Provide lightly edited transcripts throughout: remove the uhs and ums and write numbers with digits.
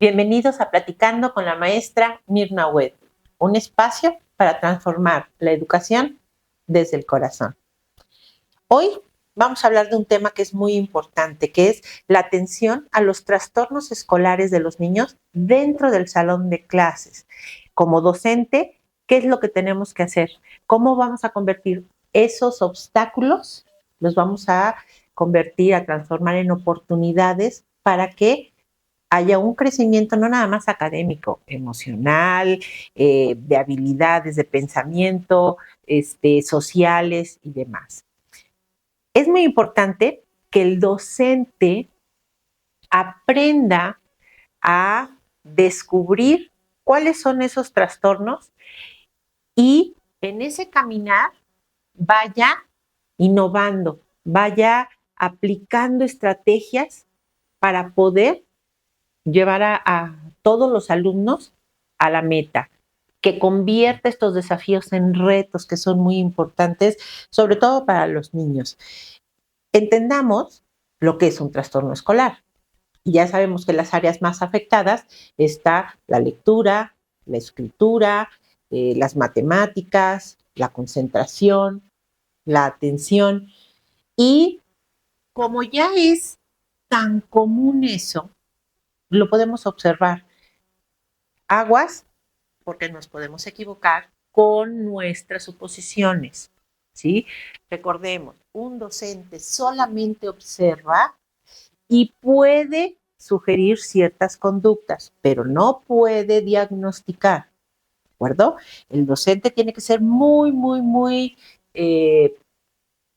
Bienvenidos a Platicando con la maestra Mirna Webb, un espacio para transformar la educación desde el corazón. Hoy vamos a hablar de un tema que es muy importante, que es la atención a los trastornos escolares de los niños dentro del salón de clases. Como docente, ¿qué es lo que tenemos que hacer? ¿Cómo vamos a convertir esos obstáculos? Los vamos a convertir, a transformar en oportunidades para que haya un crecimiento no nada más académico, emocional, de habilidades de pensamiento, sociales y demás. Es muy importante que el docente aprenda a descubrir cuáles son esos trastornos y en ese caminar vaya innovando, vaya aplicando estrategias para poder llevar a todos los alumnos a la meta, que convierta estos desafíos en retos que son muy importantes, sobre todo para los niños. Entendamos lo que es un trastorno escolar. Ya sabemos que las áreas más afectadas está la lectura, la escritura, las matemáticas, la concentración, la atención. Y como ya es tan común eso, lo podemos observar. Aguas, porque nos podemos equivocar con nuestras suposiciones, ¿sí? Recordemos, un docente solamente observa y puede sugerir ciertas conductas, pero no puede diagnosticar, ¿de acuerdo? El docente tiene que ser muy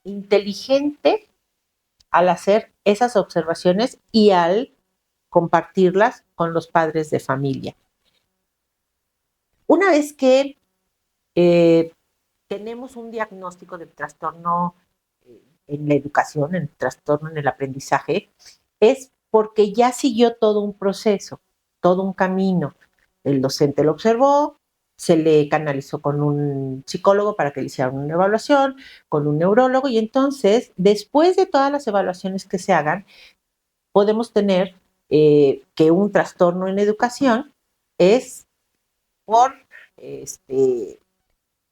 inteligente al hacer esas observaciones y al compartirlas con los padres de familia. Una vez que tenemos un diagnóstico de trastorno en la educación, en el trastorno en el aprendizaje, es porque ya siguió todo un proceso, todo un camino. El docente lo observó, se le canalizó con un psicólogo para que le hicieran una evaluación, con un neurólogo, y entonces, después de todas las evaluaciones que se hagan, podemos tener que un trastorno en educación es por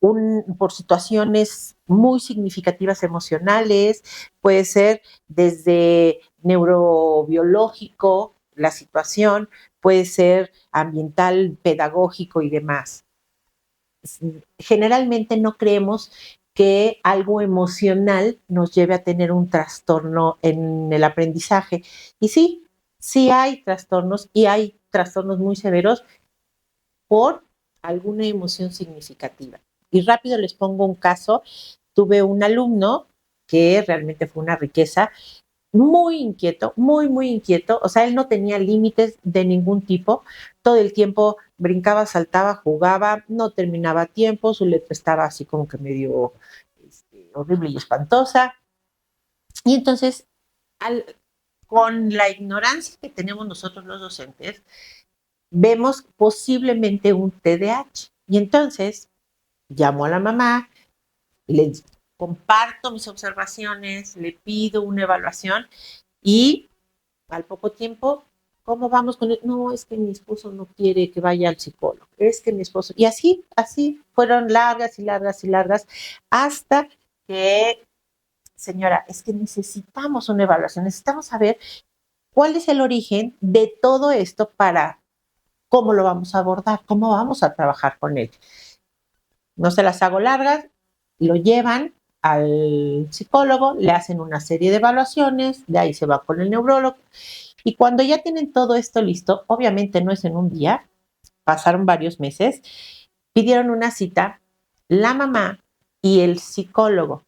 por situaciones muy significativas emocionales, puede ser desde neurobiológico, la situación, puede ser ambiental, pedagógico y demás. Generalmente no creemos que algo emocional nos lleve a tener un trastorno en el aprendizaje. Y sí, sí hay trastornos y hay trastornos muy severos por alguna emoción significativa. Y rápido les pongo un caso. Tuve un alumno que realmente fue una riqueza, muy inquieto, muy inquieto. O sea, él no tenía límites de ningún tipo. Todo el tiempo brincaba, saltaba, jugaba, no terminaba a tiempo. Su letra estaba así como que medio horrible y espantosa. Y entonces, con la ignorancia que tenemos nosotros los docentes, vemos posiblemente un TDAH. Y entonces llamo a la mamá, le comparto mis observaciones, le pido una evaluación y al poco tiempo, ¿cómo vamos con él? No, es que mi esposo no quiere que vaya al psicólogo, es que mi esposo... Y así fueron largas, hasta que, señora, es que necesitamos una evaluación, necesitamos saber cuál es el origen de todo esto para cómo lo vamos a abordar, cómo vamos a trabajar con él. No se las hago largas, lo llevan al psicólogo, le hacen una serie de evaluaciones, de ahí se va con el neurólogo. Y cuando ya tienen todo esto listo, obviamente no es en un día, pasaron varios meses, pidieron una cita, la mamá y el psicólogo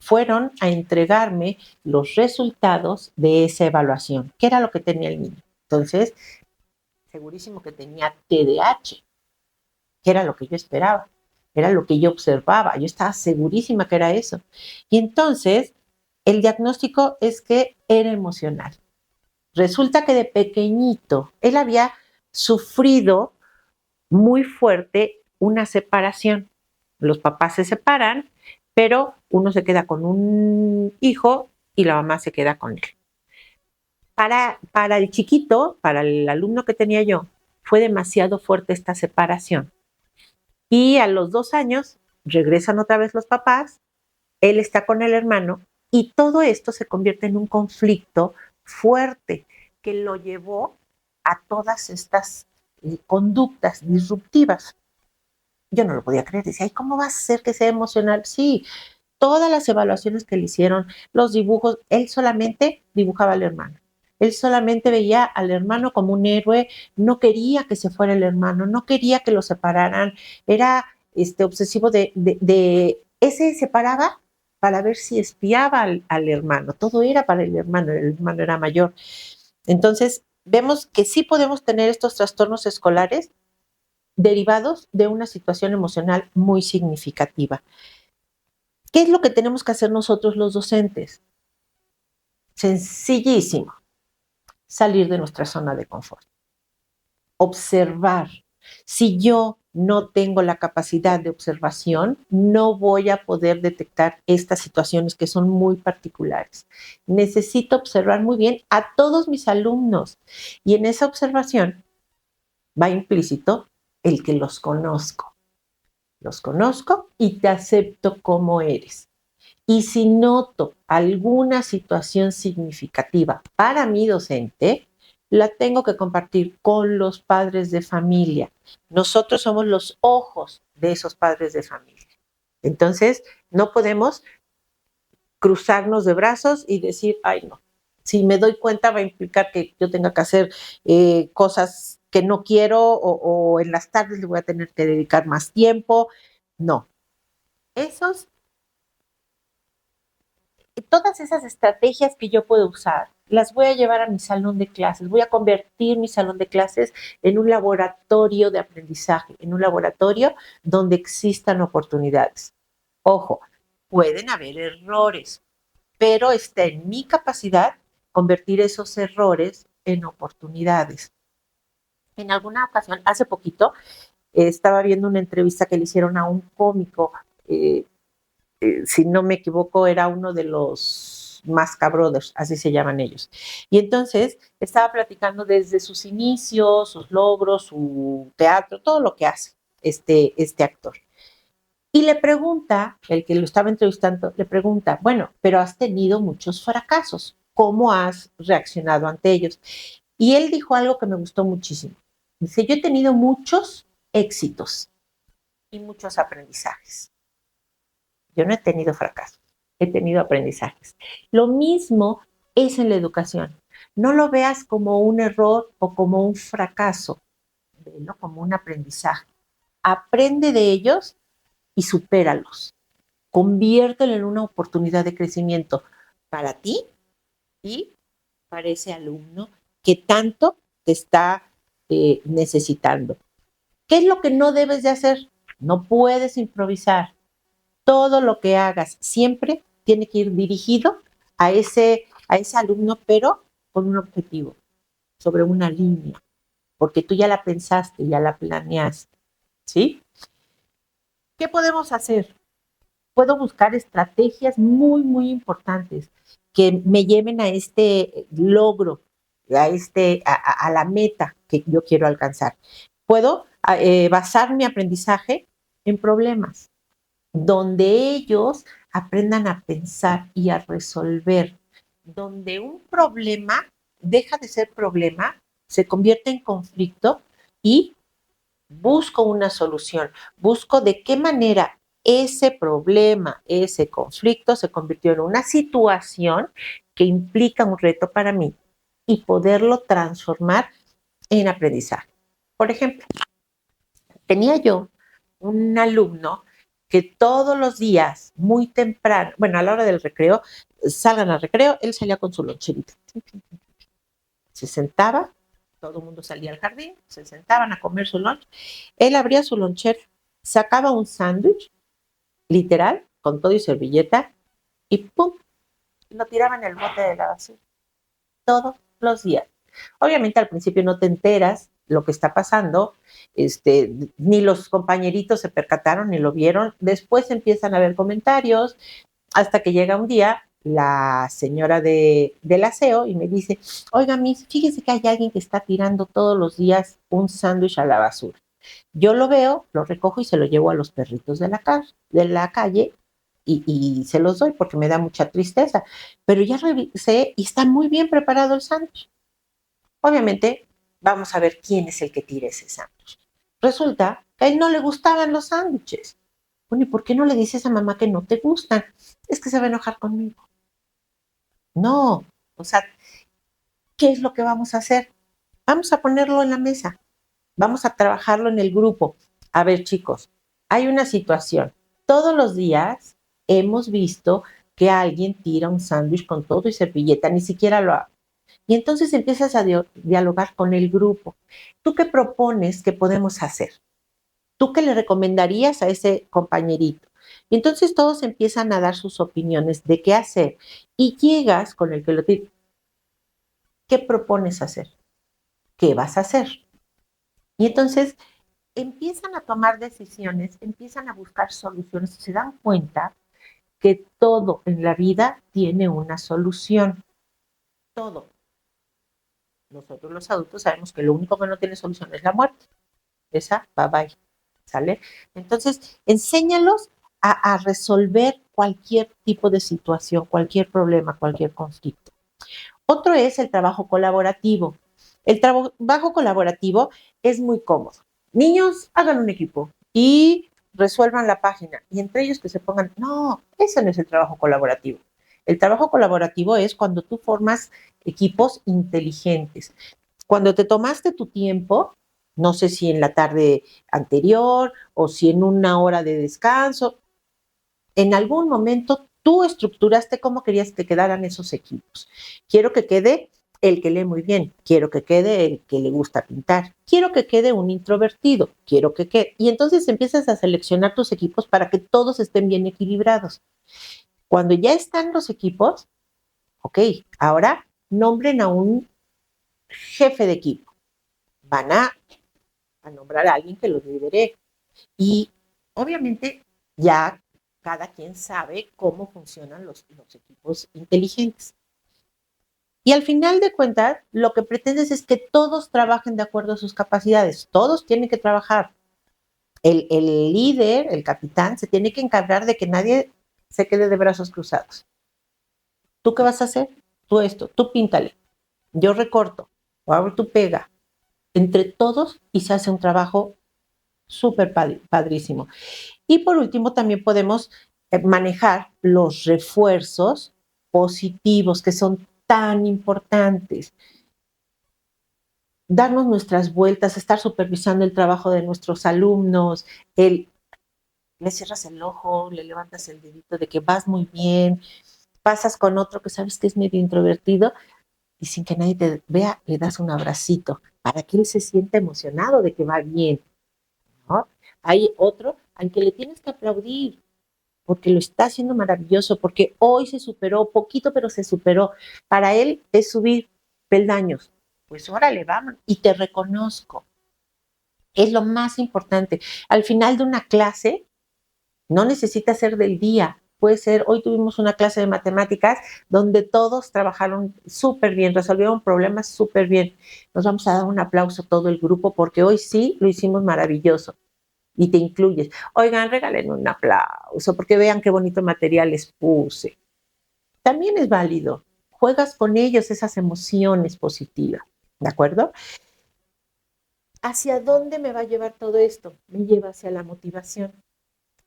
fueron a entregarme los resultados de esa evaluación, que era lo que tenía el niño. Entonces, segurísimo que tenía TDAH, que era lo que yo esperaba, era lo que yo observaba, yo estaba segurísima que era eso. Y entonces, el diagnóstico es que era emocional. Resulta que de pequeñito él había sufrido muy fuerte una separación. Los papás se separan, pero uno se queda con un hijo y la mamá se queda con él. Para el chiquito, para el alumno que tenía yo, fue demasiado fuerte esta separación. Y a los 2 años regresan otra vez los papás, él está con el hermano y todo esto se convierte en un conflicto fuerte que lo llevó a todas estas conductas disruptivas. Yo no lo podía creer, decía, ¿y cómo va a ser que sea emocional? Sí, todas las evaluaciones que le hicieron, los dibujos, él solamente dibujaba al hermano. Él solamente veía al hermano como un héroe, no quería que se fuera el hermano, no quería que lo separaran, era obsesivo de ese separaba para ver si espiaba al hermano, todo era para el hermano era mayor. Entonces, vemos que sí podemos tener estos trastornos escolares derivados de una situación emocional muy significativa. ¿Qué es lo que tenemos que hacer nosotros los docentes? Sencillísimo, salir de nuestra zona de confort, observar. Si yo no tengo la capacidad de observación, no voy a poder detectar estas situaciones que son muy particulares. Necesito observar muy bien a todos mis alumnos y en esa observación va implícito el que los conozco. Los conozco y te acepto como eres. Y si noto alguna situación significativa para mi docente, la tengo que compartir con los padres de familia. Nosotros somos los ojos de esos padres de familia. Entonces, no podemos cruzarnos de brazos y decir, ay, no. Si me doy cuenta va a implicar que yo tenga que hacer cosas que no quiero o en las tardes le voy a tener que dedicar más tiempo. No. Esos Todas esas estrategias que yo puedo usar, las voy a llevar a mi salón de clases, voy a convertir mi salón de clases en un laboratorio de aprendizaje, en un laboratorio donde existan oportunidades. Ojo, pueden haber errores, pero está en mi capacidad convertir esos errores en oportunidades. En alguna ocasión, hace poquito, estaba viendo una entrevista que le hicieron a un cómico, si no me equivoco, era uno de los Masca Brothers, así se llaman ellos. Y entonces estaba platicando desde sus inicios, sus logros, su teatro, todo lo que hace este actor. Y le pregunta, el que lo estaba entrevistando, le pregunta, bueno, pero has tenido muchos fracasos, ¿cómo has reaccionado ante ellos? Y él dijo algo que me gustó muchísimo. Dice, yo he tenido muchos éxitos y muchos aprendizajes. Yo no he tenido fracasos, he tenido aprendizajes. Lo mismo es en la educación. No lo veas como un error o como un fracaso, velo como un aprendizaje. Aprende de ellos y supéralos. Conviértelo en una oportunidad de crecimiento para ti y para ese alumno que tanto te está necesitando. ¿Qué es lo que no debes de hacer? No puedes improvisar. Todo lo que hagas siempre tiene que ir dirigido a ese alumno, pero con un objetivo, sobre una línea, porque tú ya la pensaste, ya la planeaste, ¿sí? ¿Qué podemos hacer? Puedo buscar estrategias muy, muy importantes que me lleven a este logro, a la meta que yo quiero alcanzar. Puedo basar mi aprendizaje en problemas, donde ellos aprendan a pensar y a resolver, donde un problema deja de ser problema, se convierte en conflicto y busco una solución, busco de qué manera ese problema, ese conflicto se convirtió en una situación que implica un reto para mí y poderlo transformar en aprendizaje. Por ejemplo, tenía yo un alumno que todos los días, muy temprano, bueno, a la hora del recreo, salgan al recreo, él salía con su loncherita. Se sentaba, todo el mundo salía al jardín, se sentaban a comer su lunch. Él abría su lonchera, sacaba un sándwich, literal, con todo y servilleta, y ¡pum! Lo tiraba en el bote de la basura. Todos los días. Obviamente al principio no te enteras lo que está pasando, ni los compañeritos se percataron ni lo vieron. Después empiezan a haber comentarios hasta que llega un día la señora del aseo y me dice, oiga, Miss, fíjese que hay alguien que está tirando todos los días un sándwich a la basura. Yo lo veo, lo recojo y se lo llevo a los perritos de la calle y se los doy porque me da mucha tristeza. Pero ya revisé y está muy bien preparado el sándwich. Obviamente, vamos a ver quién es el que tira ese sándwich. Resulta que a él no le gustaban los sándwiches. Bueno, ¿y por qué no le dices a mamá que no te gustan? Es que se va a enojar conmigo. No, o sea, ¿qué es lo que vamos a hacer? Vamos a ponerlo en la mesa, vamos a trabajarlo en el grupo. A ver, chicos, hay una situación. Todos los días hemos visto que alguien tira un sándwich con todo y servilleta, ni siquiera lo hago. Y entonces empiezas a dialogar con el grupo. ¿Tú qué propones que podemos hacer? ¿Tú qué le recomendarías a ese compañerito? Y entonces todos empiezan a dar sus opiniones de qué hacer. Y llegas con el que lo tira. ¿Qué propones hacer? ¿Qué vas a hacer? Y entonces empiezan a tomar decisiones, empiezan a buscar soluciones, se dan cuenta que todo en la vida tiene una solución. Todo. Nosotros los adultos sabemos que lo único que no tiene solución es la muerte. Esa, bye bye. ¿Sale? Entonces, enséñalos a resolver cualquier tipo de situación, cualquier problema, cualquier conflicto. Otro es el trabajo colaborativo. El trabajo colaborativo es muy cómodo. Niños, hagan un equipo y resuelvan la página. Y entre ellos que se pongan, no, ese no es el trabajo colaborativo. El trabajo colaborativo es cuando tú formas equipos inteligentes. Cuando te tomaste tu tiempo, no sé si en la tarde anterior o si en una hora de descanso, en algún momento tú estructuraste cómo querías que quedaran esos equipos. Quiero que quede el que lee muy bien, quiero que quede el que le gusta pintar, quiero que quede un introvertido, quiero que quede. Y entonces empiezas a seleccionar tus equipos para que todos estén bien equilibrados. Cuando ya están los equipos, ok, ahora nombren a un jefe de equipo. Van a nombrar a alguien que los lidere. Y obviamente ya cada quien sabe cómo funcionan los equipos inteligentes. Y al final de cuentas, lo que pretendes es que todos trabajen de acuerdo a sus capacidades. Todos tienen que trabajar. El líder, el capitán, se tiene que encargar de que nadie se quede de brazos cruzados. ¿Tú qué vas a hacer? Tú esto, tú píntale. Yo recorto. O ahora tú pega. Entre todos y se hace un trabajo súper padrísimo. Y por último, también podemos manejar los refuerzos positivos que son tan importantes. Darnos nuestras vueltas, estar supervisando el trabajo de nuestros alumnos, le cierras el ojo, le levantas el dedito de que vas muy bien, pasas con otro que sabes que es medio introvertido y sin que nadie te vea, le das un abracito para que él se sienta emocionado de que va bien, ¿no? Hay otro al que le tienes que aplaudir, porque lo está haciendo maravilloso, porque hoy se superó, poquito, pero se superó. Para él es subir peldaños. Pues órale, vamos, y te reconozco. Es lo más importante. Al final de una clase, no necesita ser del día. Puede ser, hoy tuvimos una clase de matemáticas donde todos trabajaron súper bien, resolvieron problemas súper bien. Nos vamos a dar un aplauso a todo el grupo porque hoy sí lo hicimos maravilloso y te incluyes. Oigan, regalen un aplauso porque vean qué bonito material les puse. También es válido. Juegas con ellos esas emociones positivas, ¿de acuerdo? ¿Hacia dónde me va a llevar todo esto? Me lleva hacia la motivación.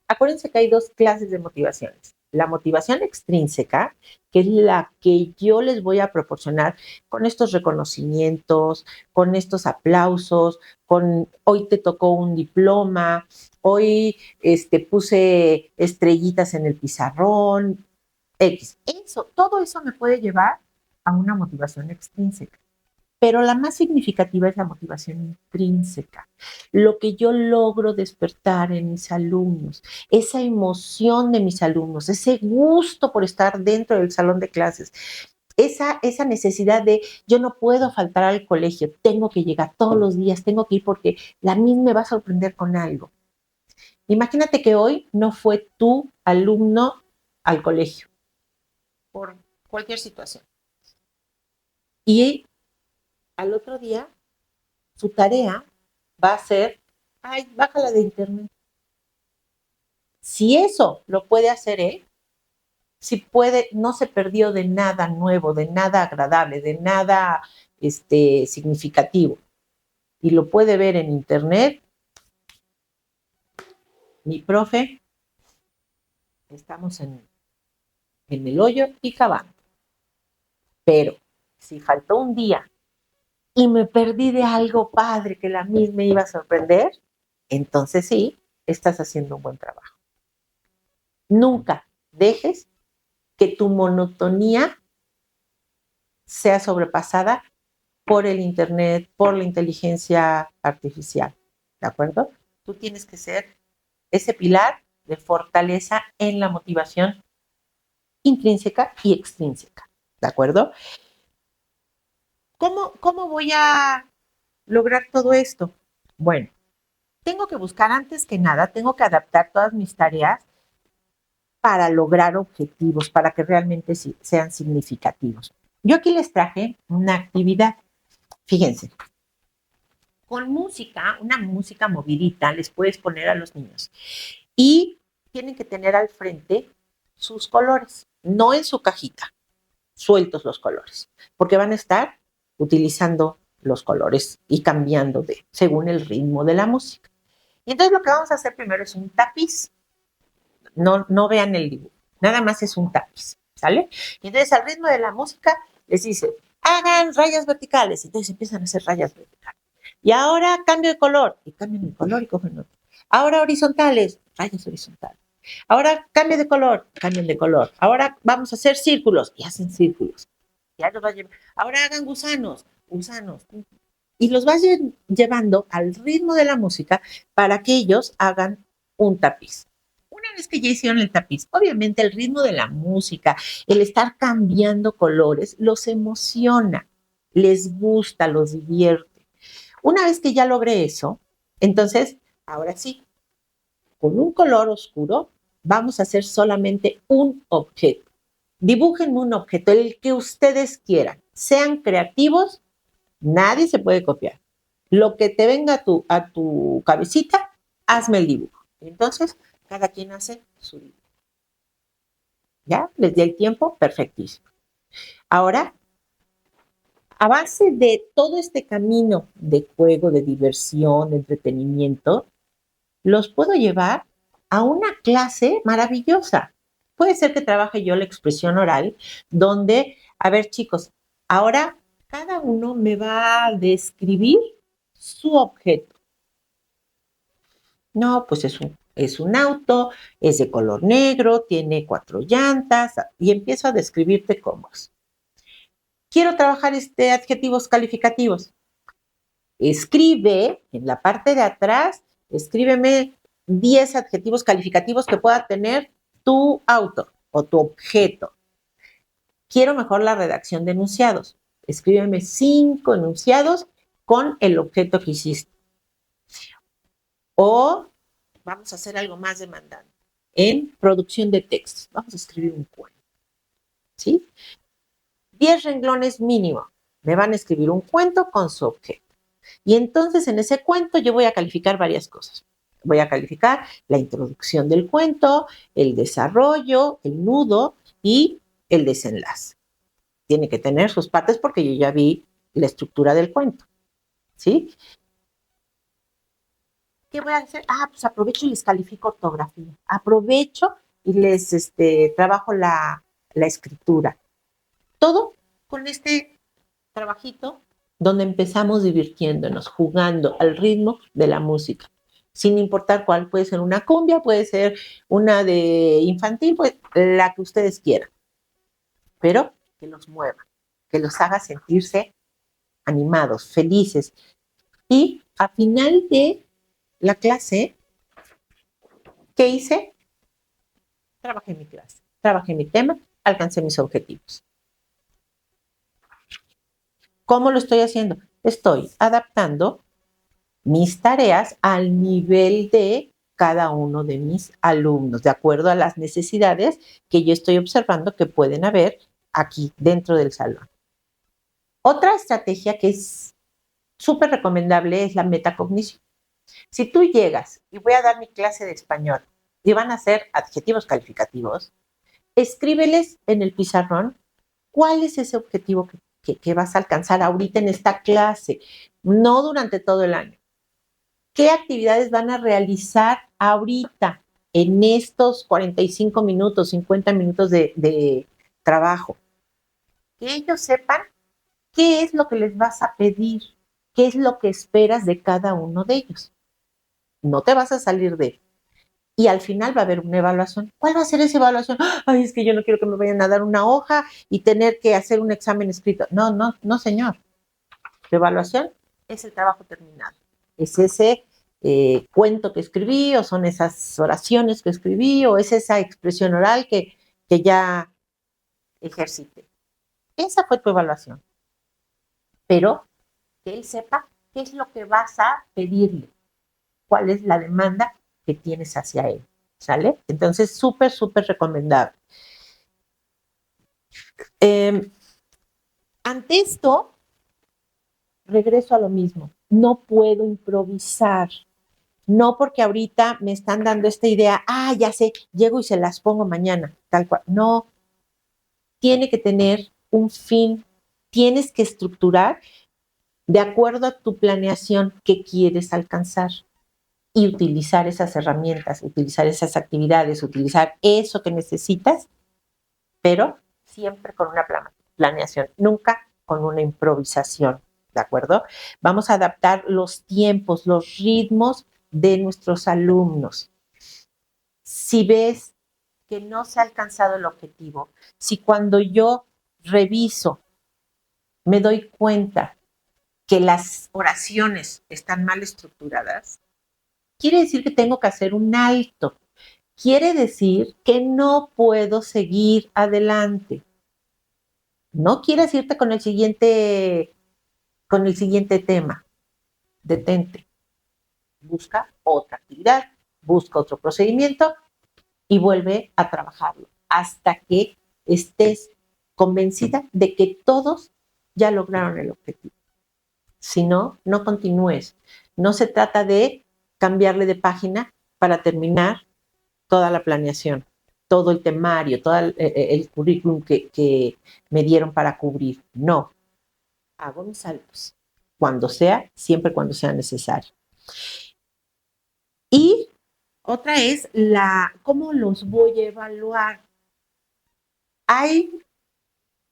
Acuérdense que hay dos clases de motivaciones. La motivación extrínseca, que es la que yo les voy a proporcionar con estos reconocimientos, con estos aplausos, con hoy te tocó un diploma, hoy puse estrellitas en el pizarrón, X. Eso, todo eso me puede llevar a una motivación extrínseca. Pero la más significativa es la motivación intrínseca, lo que yo logro despertar en mis alumnos, esa emoción de mis alumnos, ese gusto por estar dentro del salón de clases, esa necesidad de yo no puedo faltar al colegio, tengo que llegar todos los días, tengo que ir porque la misma me va a sorprender con algo. Imagínate que hoy no fue tu alumno al colegio. por cualquier situación. Y al otro día, su tarea va a ser, ay, bájala de internet. Si eso lo puede hacer él, si puede, no se perdió de nada nuevo, de nada agradable, de nada significativo, y lo puede ver en internet, mi profe, estamos en el hoyo y cavando. Pero si faltó un día y me perdí de algo padre que la misma me iba a sorprender, entonces sí, estás haciendo un buen trabajo. Nunca dejes que tu monotonía sea sobrepasada por el internet, por la inteligencia artificial, ¿de acuerdo? Tú tienes que ser ese pilar de fortaleza en la motivación intrínseca y extrínseca, ¿de acuerdo? ¿Cómo voy a lograr todo esto? Bueno, tengo que buscar antes que nada, tengo que adaptar todas mis tareas para lograr objetivos, para que realmente sean significativos. Yo aquí les traje una actividad. Fíjense, con música, una música movidita, les puedes poner a los niños. Y tienen que tener al frente sus colores, no en su cajita, sueltos los colores, porque van a estar utilizando los colores y cambiando según el ritmo de la música. Y entonces lo que vamos a hacer primero es un tapiz. No vean el dibujo, nada más es un tapiz, ¿sale? Y entonces al ritmo de la música les dice, hagan rayas verticales. Entonces empiezan a hacer rayas verticales. Y ahora cambio de color. Y cambian el color y cogen otro. Ahora horizontales, rayas horizontales. Ahora cambio de color, cambian de color. Ahora vamos a hacer círculos y hacen círculos. Ya los va a llevar. Ahora hagan gusanos, gusanos. Y los vas llevando al ritmo de la música para que ellos hagan un tapiz. Una vez que ya hicieron el tapiz, obviamente el ritmo de la música, el estar cambiando colores, los emociona, les gusta, los divierte. Una vez que ya logré eso, entonces, ahora sí, con un color oscuro, vamos a hacer solamente un objeto. Dibujen un objeto, el que ustedes quieran. Sean creativos, nadie se puede copiar. Lo que te venga a tu cabecita, hazme el dibujo. Entonces, cada quien hace su dibujo. ¿Ya? Les di el tiempo, perfectísimo. Ahora, a base de todo este camino de juego, de diversión, de entretenimiento, los puedo llevar a una clase maravillosa. Puede ser que trabaje yo la expresión oral, donde, a ver chicos, ahora cada uno me va a describir su objeto. No, pues es un auto, es de color negro, tiene 4 llantas y empiezo a describirte cómo es. Quiero trabajar adjetivos calificativos. Escribe en la parte de atrás, escríbeme 10 adjetivos calificativos que pueda tener tu auto o tu objeto. Quiero mejor la redacción de enunciados. Escríbeme 5 enunciados con el objeto que hiciste. O vamos a hacer algo más demandante. En producción de textos, vamos a escribir un cuento. ¿Sí? 10 renglones mínimo. Me van a escribir un cuento con su objeto. Y entonces en ese cuento yo voy a calificar varias cosas. Voy a calificar la introducción del cuento, el desarrollo, el nudo y el desenlace. Tiene que tener sus partes porque yo ya vi la estructura del cuento. ¿Sí? ¿Qué voy a hacer? Pues aprovecho y les califico ortografía. Aprovecho y les trabajo la escritura. Todo con este trabajito donde empezamos divirtiéndonos, jugando al ritmo de la música, sin importar cuál. Puede ser una cumbia, puede ser una de infantil, pues la que ustedes quieran, pero que los mueva, que los haga sentirse animados, felices. Y a final de la clase, ¿qué hice? Trabajé mi clase, trabajé mi tema, alcancé mis objetivos. ¿Cómo lo estoy haciendo? Estoy adaptando mis tareas al nivel de cada uno de mis alumnos, de acuerdo a las necesidades que yo estoy observando que pueden haber aquí dentro del salón. Otra estrategia que es súper recomendable es la metacognición. Si tú llegas y voy a dar mi clase de español y van a ser adjetivos calificativos, escríbeles en el pizarrón cuál es ese objetivo que vas a alcanzar ahorita en esta clase, no durante todo el año. ¿Qué actividades van a realizar ahorita en estos 45 minutos, 50 minutos de trabajo? Que ellos sepan qué es lo que les vas a pedir, qué es lo que esperas de cada uno de ellos. No te vas a salir de él. Y al final va a haber una evaluación. ¿Cuál va a ser esa evaluación? Ay, es que yo no quiero que me vayan a dar una hoja y tener que hacer un examen escrito. No, no, no, señor. La evaluación es el trabajo terminado. Es ese cuento que escribí, o son esas oraciones que escribí, o es esa expresión oral que ya ejercité. Esa fue tu evaluación. Pero que él sepa qué es lo que vas a pedirle, cuál es la demanda que tienes hacia él, ¿sale? Entonces, súper, súper recomendable. Ante esto, regreso a lo mismo. No puedo improvisar. No porque ahorita me están dando esta idea, ya sé, llego y se las pongo mañana, tal cual. No, tiene que tener un fin. Tienes que estructurar de acuerdo a tu planeación que quieres alcanzar y utilizar esas herramientas, utilizar esas actividades, utilizar eso que necesitas, pero siempre con una planeación, nunca con una improvisación, ¿de acuerdo? Vamos a adaptar los tiempos, los ritmos de nuestros alumnos. Si ves que no se ha alcanzado el objetivo, si cuando yo reviso me doy cuenta que las oraciones están mal estructuradas, quiere decir que tengo que hacer un alto. Quiere decir que no puedo seguir adelante. No quieras irte con el siguiente tema. Detente. Busca otra actividad, busca otro procedimiento y vuelve a trabajarlo hasta que estés convencida de que todos ya lograron el objetivo. Si no, no continúes. No se trata de cambiarle de página para terminar toda la planeación, todo el temario, todo el currículum que me dieron para cubrir. No, hago mis saltos, cuando sea, siempre cuando sea necesario. Y otra es cómo los voy a evaluar. Hay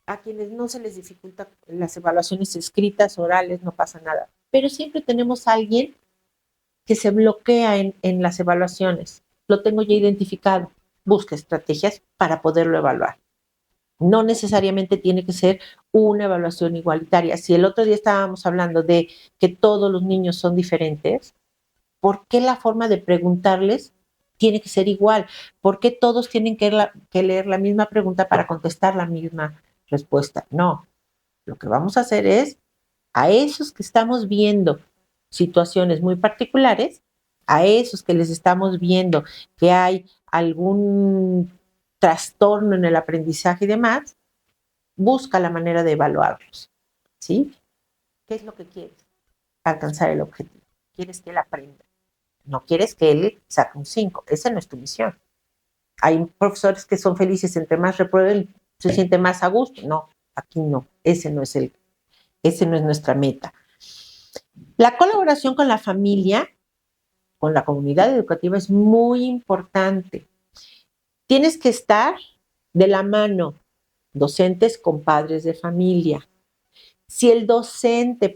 a quienes no se les dificulta las evaluaciones escritas, orales, no pasa nada, pero siempre tenemos a alguien que se bloquea en las evaluaciones. Lo tengo ya identificado. Busca estrategias para poderlo evaluar. No necesariamente tiene que ser una evaluación igualitaria. Si el otro día estábamos hablando de que todos los niños son diferentes, ¿por qué la forma de preguntarles tiene que ser igual? ¿Por qué todos tienen que leer la misma pregunta para contestar la misma respuesta? No. Lo que vamos a hacer es, a esos que estamos viendo situaciones muy particulares, a esos que les estamos viendo que hay algún trastorno en el aprendizaje y demás, busca la manera de evaluarlos, ¿sí? ¿Qué es lo que quieres? Alcanzar el objetivo. ¿Quieres que él aprenda? No quieres que él saque un 5. Esa no es tu misión. Hay profesores que son felices, entre más reprueben, se siente más a gusto. No, aquí no. Ese no es nuestra meta. La colaboración con la familia, con la comunidad educativa es muy importante. Tienes que estar de la mano, docentes con padres de familia. Si el docente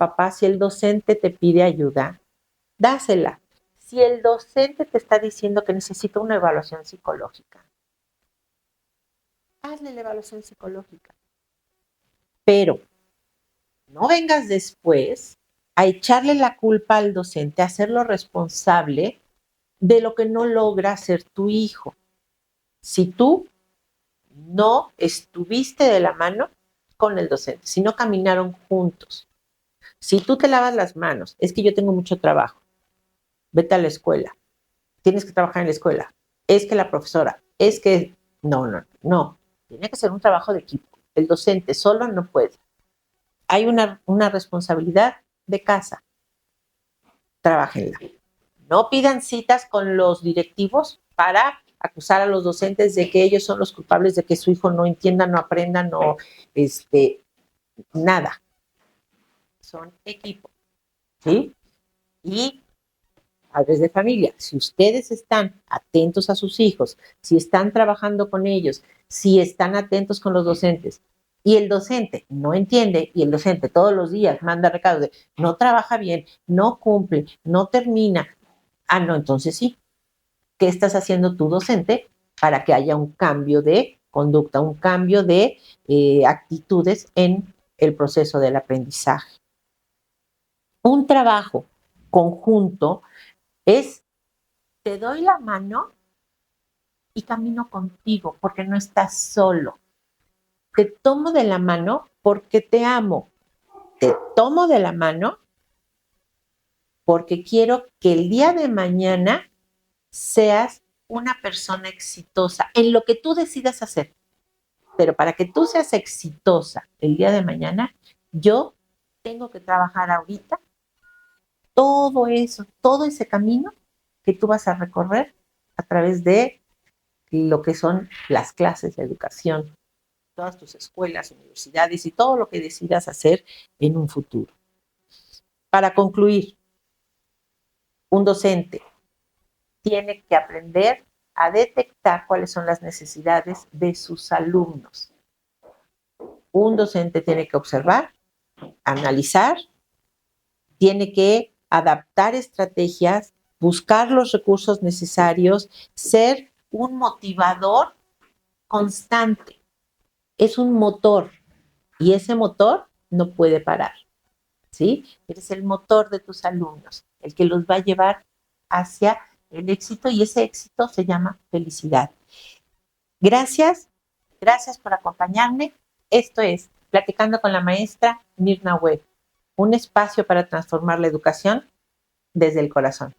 te pide ayuda, dásela. Si el docente te está diciendo que necesita una evaluación psicológica, hazle la evaluación psicológica. Pero no vengas después a echarle la culpa al docente, a hacerlo responsable de lo que no logra hacer tu hijo. Si tú no estuviste de la mano con el docente, si no caminaron juntos, si tú te lavas las manos, es que yo tengo mucho trabajo, vete a la escuela, tienes que trabajar en la escuela, es que la profesora, es que no. Tiene que ser un trabajo de equipo. El docente solo no puede. Hay una responsabilidad de casa. Trábajenla. No pidan citas con los directivos para acusar a los docentes de que ellos son los culpables de que su hijo no entienda, no aprenda, nada. Son equipo, ¿sí? Y padres de familia, si ustedes están atentos a sus hijos, si están trabajando con ellos, si están atentos con los docentes, y el docente no entiende, y el docente todos los días manda recados de no trabaja bien, no cumple, no termina, no, entonces sí, ¿qué estás haciendo tú, docente, para que haya un cambio de conducta, un cambio de actitudes en el proceso del aprendizaje? Un trabajo conjunto es, te doy la mano y camino contigo porque no estás solo. Te tomo de la mano porque te amo. Te tomo de la mano porque quiero que el día de mañana seas una persona exitosa en lo que tú decidas hacer. Pero para que tú seas exitosa el día de mañana, yo tengo que trabajar ahorita todo eso, todo ese camino que tú vas a recorrer a través de lo que son las clases de educación, todas tus escuelas, universidades y todo lo que decidas hacer en un futuro. Para concluir, un docente tiene que aprender a detectar cuáles son las necesidades de sus alumnos. Un docente tiene que observar, analizar, tiene que adaptar estrategias, buscar los recursos necesarios, ser un motivador constante. Es un motor y ese motor no puede parar, ¿sí? Eres el motor de tus alumnos, el que los va a llevar hacia el éxito y ese éxito se llama felicidad. Gracias por acompañarme. Esto es Platicando con la maestra Mirna Webb, un espacio para transformar la educación desde el corazón.